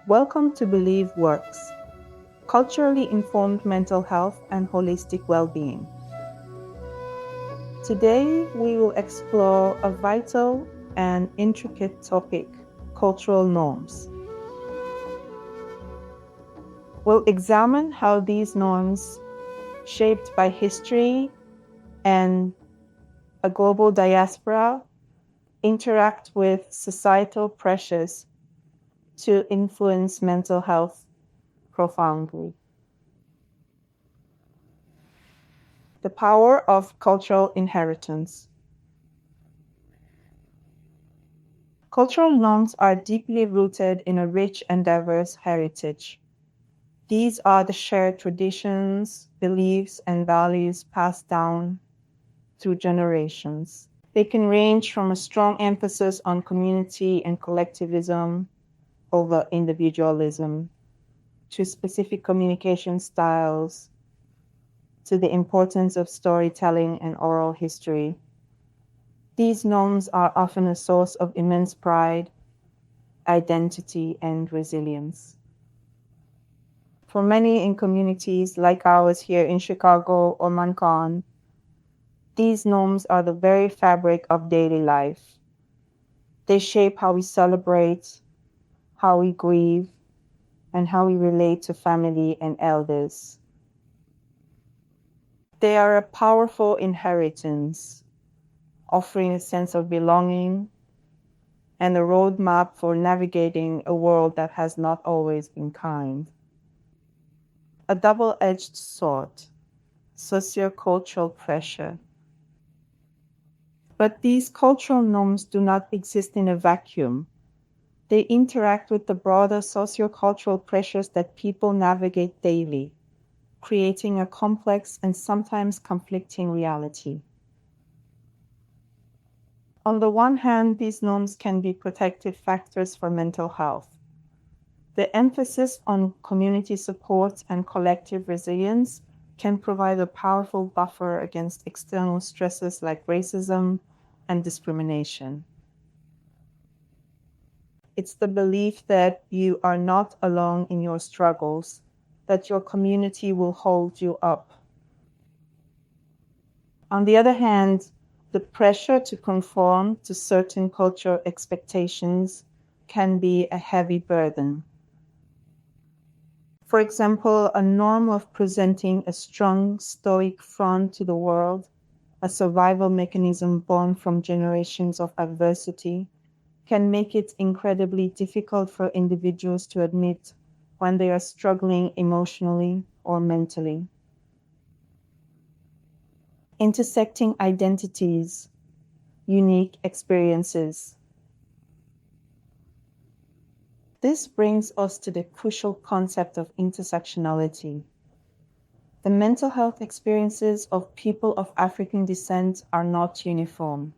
Welcome to Believe Works, culturally informed mental health and holistic well-being. Today, we will explore a vital and intricate topic, cultural norms. We'll examine how these norms, shaped by history and a global diaspora, interact with societal pressures to influence mental health profoundly. The power of cultural inheritance. Cultural norms are deeply rooted in a rich and diverse heritage. These are the shared traditions, beliefs, and values passed down through generations. They can range from a strong emphasis on community and collectivism over individualism, to specific communication styles, to the importance of storytelling and oral history. These norms are often a source of immense pride, identity, and resilience. For many in communities like ours here in Chicago or Mankan, these norms are the very fabric of daily life. They shape how we celebrate, how we grieve, and how we relate to family and elders. They are a powerful inheritance, offering a sense of belonging and a roadmap for navigating a world that has not always been kind. A double-edged sword, sociocultural pressure. But these cultural norms do not exist in a vacuum. They interact with the broader sociocultural pressures that people navigate daily, creating a complex and sometimes conflicting reality. On the one hand, these norms can be protective factors for mental health. The emphasis on community support and collective resilience can provide a powerful buffer against external stresses like racism and discrimination. It's the belief that you are not alone in your struggles, that your community will hold you up. On the other hand, the pressure to conform to certain cultural expectations can be a heavy burden. For example, a norm of presenting a strong, stoic front to the world, a survival mechanism born from generations of adversity, can make it incredibly difficult for individuals to admit when they are struggling emotionally or mentally. Intersecting identities, unique experiences. This brings us to the crucial concept of intersectionality. The mental health experiences of people of African descent are not uniform.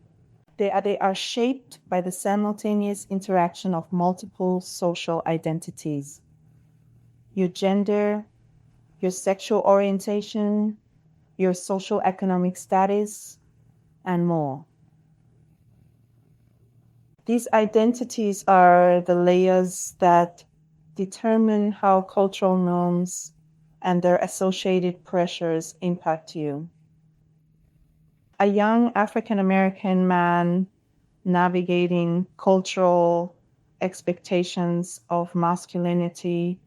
They are shaped by the simultaneous interaction of multiple social identities. Your gender, your sexual orientation, your social economic status, and more. These identities are the layers that determine how cultural norms and their associated pressures impact you. A young African American man navigating cultural expectations of masculinity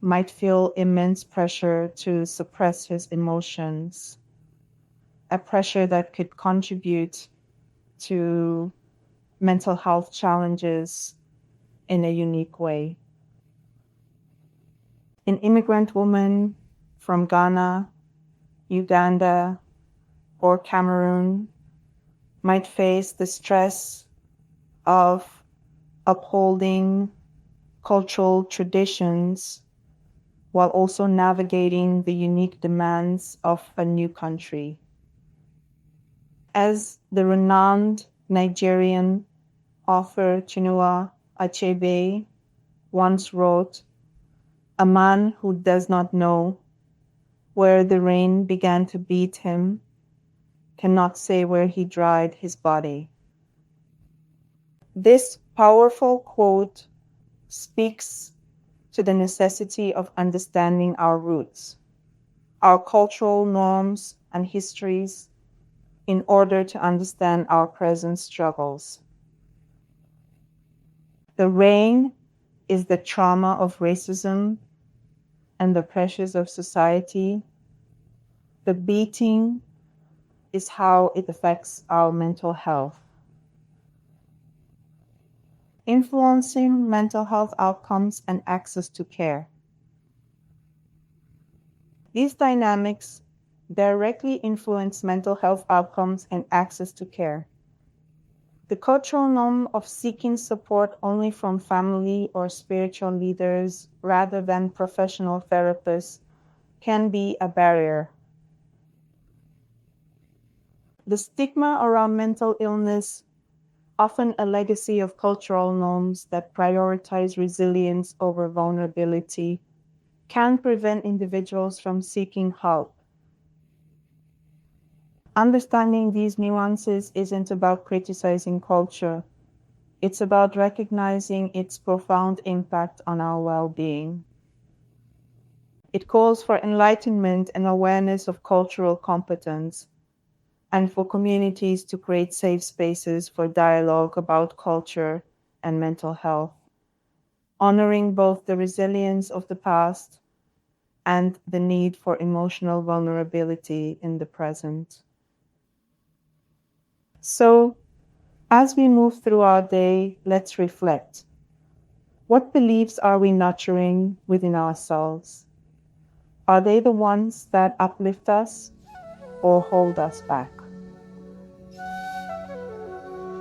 might feel immense pressure to suppress his emotions, a pressure that could contribute to mental health challenges in a unique way. An immigrant woman from Ghana, Uganda, or Cameroon might face the stress of upholding cultural traditions while also navigating the unique demands of a new country. As the renowned Nigerian author Chinua Achebe once wrote, "A man who does not know where the rain began to beat him cannot say where he dried his body." This powerful quote speaks to the necessity of understanding our roots, our cultural norms and histories in order to understand our present struggles. The rain is the trauma of racism and the pressures of society. The beating is how it affects our mental health, influencing mental health outcomes and access to care. These dynamics directly influence mental health outcomes and access to care. The cultural norm of seeking support only from family or spiritual leaders rather than professional therapists can be a barrier. The stigma around mental illness, often a legacy of cultural norms that prioritize resilience over vulnerability, can prevent individuals from seeking help. Understanding these nuances isn't about criticizing culture, it's about recognizing its profound impact on our well being. It calls for enlightenment and awareness of cultural competence, and for communities to create safe spaces for dialogue about culture and mental health, honoring both the resilience of the past and the need for emotional vulnerability in the present. So, as we move through our day, let's reflect. What beliefs are we nurturing within ourselves? Are they the ones that uplift us or hold us back?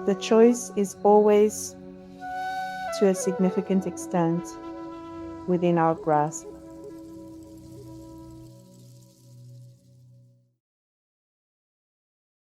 The choice is always, to a significant extent, within our grasp.